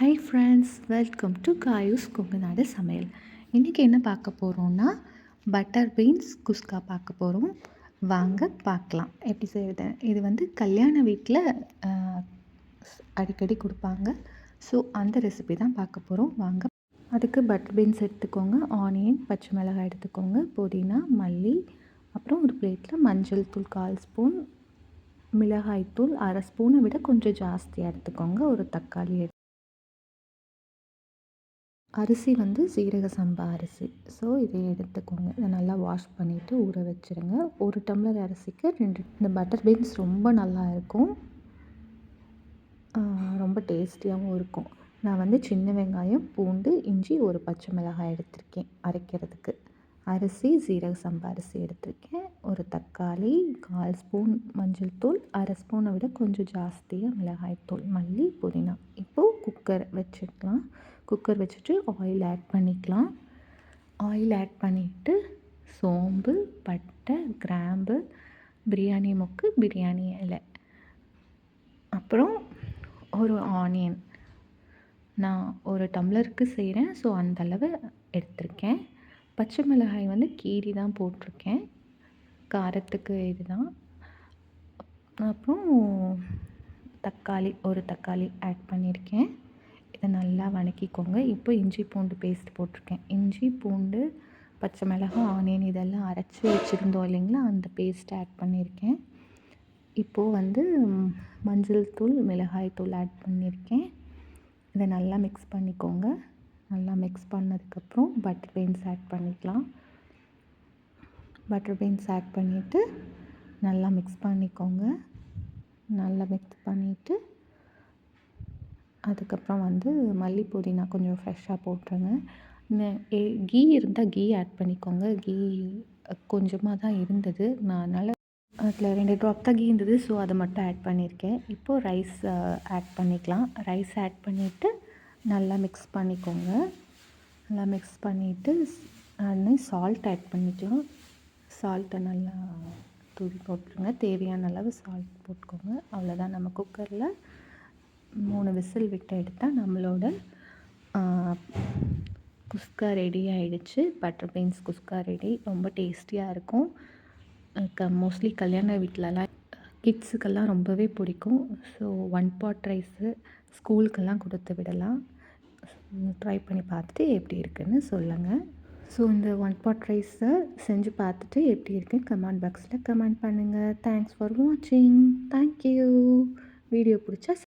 Hi friends, welcome to Kayu's Kongunadu சமையல். இன்றைக்கி என்ன பார்க்க போகிறோன்னா, பட்டர் பீன்ஸ் குஸ்கா பார்க்க போகிறோம். வாங்க பார்க்கலாம் எப்படி செய்வது. இது வந்து கல்யாண வீட்டில் அடிக்கடி கொடுப்பாங்க. ஸோ அந்த ரெசிபி தான் பார்க்க போகிறோம். வாங்க. அதுக்கு பட்டர் பீன்ஸ் எடுத்துக்கோங்க, ஆனியன், பச்சை மிளகாய் எடுத்துக்கோங்க, புதினா, மல்லி, அப்புறம் ஒரு பிளேட்டில் மஞ்சள் தூள் 1/4 ஸ்பூன், மிளகாய் தூள் 1/2 ஸ்பூனை விட கொஞ்சம் ஜாஸ்தியாக எடுத்துக்கோங்க, ஒரு தக்காளி அரிசி வந்து சீரக சம்பா அரிசி. ஸோ இதை எடுத்துக்கோங்க. இதை நல்லா வாஷ் பண்ணிவிட்டு ஊற வச்சுருங்க. 1 டம்ளர் அரிசிக்கு 2. இந்த பட்டர் பீன்ஸ் ரொம்ப நல்லா இருக்கும், ரொம்ப டேஸ்டியாகவும் இருக்கும். நான் வந்து சின்ன வெங்காயம், பூண்டு, இஞ்சி, ஒரு பச்சை மிளகாய் எடுத்திருக்கேன் அரைக்கிறதுக்கு. அரிசி சீரக சம்பா அரிசி எடுத்திருக்கேன். ஒரு தக்காளி, 1/4 ஸ்பூன் மஞ்சள் தூள், 1/2 ஸ்பூனை விட கொஞ்சம் ஜாஸ்தியாக மிளகாய்த்தூள், மல்லி, புதினா. இப்போது குக்கர் வச்சுக்கலாம். குக்கர் வச்சுட்டு ஆயில் ஆட் பண்ணிக்கலாம். ஆயில் ஆட் பண்ணிவிட்டு சோம்பு, பட்டை, கிராம்பு, பிரியாணி மொக்கு, பிரியாணி இலை, அப்புறம் ஒரு ஆனியன். நான் ஒரு டம்ளருக்கு செய்கிறேன், ஸோ அந்தளவு எடுத்திருக்கேன். பச்சை மிளகாய் வந்து கீரி தான் போட்டிருக்கேன், காரத்துக்கு இதுதான். அப்புறம் தக்காளி, ஒரு தக்காளி ஆட் பண்ணியிருக்கேன். இதை நல்லா வதக்கிக்கோங்க. இப்போ இஞ்சி பூண்டு பேஸ்ட் போட்டிருக்கேன். இஞ்சி பூண்டு, பச்சை மிளகாய், ஆனியன் இதெல்லாம் அரைச்சி வச்சுருந்தோம் இல்லைங்களா, அந்த பேஸ்ட் ஆட் பண்ணியிருக்கேன். இப்போது வந்து மஞ்சள் தூள், மிளகாய் தூள் ஆட் பண்ணியிருக்கேன். இதை நல்லா மிக்ஸ் பண்ணிக்கோங்க. நல்லா மிக்ஸ் பண்ணதுக்கப்புறம் பட்டர் பீன்ஸ் ஆட் பண்ணிக்கலாம். பட்டர் பீன்ஸ் ஆட் பண்ணிவிட்டு நல்லா மிக்ஸ் பண்ணிக்கோங்க. நல்லா மிக்ஸ் பண்ணிவிட்டு அதுக்கப்புறம் வந்து மல்லி, புதினா கொஞ்சம் ஃப்ரெஷ்ஷாக போட்டுருங்க. கீ இருந்தால் கீ ஆட் பண்ணிக்கோங்க. கீ கொஞ்சமாக தான் இருந்தது, நான் அதனால் அதில் 2 ட்ராப் தான் கீ இருந்தது, ஸோ அதை மட்டும் ஆட் பண்ணியிருக்கேன். இப்போது ரைஸ் ஆட் பண்ணிக்கலாம். ரைஸ் ஆட் பண்ணிவிட்டு நல்லா மிக்ஸ் பண்ணிக்கோங்க. நல்லா மிக்ஸ் பண்ணிவிட்டு சால்ட் ஆட் பண்ணிக்கலாம். சால்ட்டை நல்லா தூவி போட்டுருங்க. தேவையான அளவு சால்ட் போட்டுக்கோங்க. அவ்வளோதான். நம்ம குக்கரில் 3 விசில் விட்டு எடுத்தால் நம்மளோட குஸ்கா ரெடி ஆகிடுச்சு. பட்டர் பீன்ஸ் குஸ்கா ரெடி. ரொம்ப டேஸ்டியாக இருக்கும். மோஸ்ட்லி கல்யாண வீட்டிலலாம் கிட்ஸுக்கெல்லாம் ரொம்பவே பிடிக்கும். ஸோ 1 பாட் ரைஸு ஸ்கூலுக்கெல்லாம் கொடுத்து விடலாம். ட்ரை பண்ணி பார்த்துட்டு எப்படி இருக்குதுன்னு சொல்லுங்கள். ஸோ இந்த 1 பாட் ரைஸை செஞ்சு பார்த்துட்டு எப்படி இருக்குன்னு கமெண்ட் பாக்ஸில் கமெண்ட் பண்ணுங்கள். தேங்க்ஸ் ஃபார் வாட்சிங். தேங்க்யூ. வீடியோ பிடிச்சா